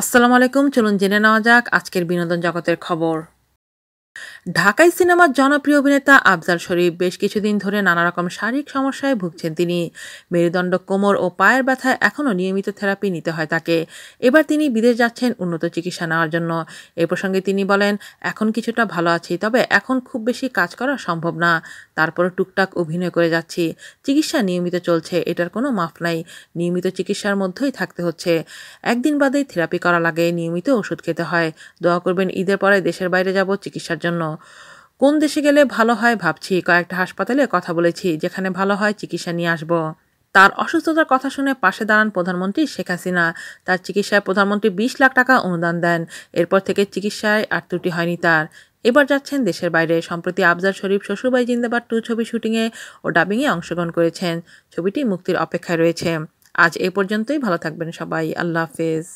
আসসালামু আলাইকুম। চলুন জেনে নেওয়া যাক আজকের বিনোদন জগতের খবর। ঢাকাই সিনেমার জনপ্রিয় অভিনেতা আফজাল শরীফ বেশ কিছুদিন ধরে নানা রকম শারীরিক সমস্যায় ভুগছেন তিনি। মেরুদণ্ড, কোমর ও পায়ের ব্যথায় এখনও নিয়মিত থেরাপি নিতে হয় তাকে। এবার তিনি বিদেশ যাচ্ছেন উন্নত চিকিৎসা নেওয়ার জন্য। এ প্রসঙ্গে তিনি বলেন, এখন কিছুটা ভালো আছি, তবে এখন খুব বেশি কাজ করা সম্ভব না। তারপরে টুকটাক অভিনয় করে যাচ্ছি। চিকিৎসা নিয়মিত চলছে, এটার কোনো মাফ নাই। নিয়মিত চিকিৎসার মধ্যেই থাকতে হচ্ছে। একদিন বাদেই থেরাপি করা লাগে, নিয়মিত ওষুধ খেতে হয়। দোয়া করবেন, ঈদের পরে দেশের বাইরে যাব চিকিৎসার জন্য। কোন দেশে গেলে ভালো হয় ভাবছি। কয়েকটা হাসপাতালে কথা বলেছি, যেখানে ভালো হয় চিকিৎসা নিয়ে আসব। তার অসুস্থতার কথা শুনে পাশে দাঁড়ান প্রধানমন্ত্রী শেখ হাসিনা। তার চিকিৎসায় প্রধানমন্ত্রী ২০ লাখ টাকা অনুদান দেন। এরপর থেকে চিকিৎসায় আর ত্রুটি হয়নি তার। এবার যাচ্ছেন দেশের বাইরে। সম্প্রতি আফজাল শরীফ শ্বশুরবাড়ি জিন্দাবাদ 2 ছবি শুটিংয়ে ও ডাবিংয়ে অংশগ্রহণ করেছেন। ছবিটি মুক্তির অপেক্ষায় রয়েছে। আজ এ পর্যন্তই। ভালো থাকবেন সবাই। আল্লাহ হাফেজ।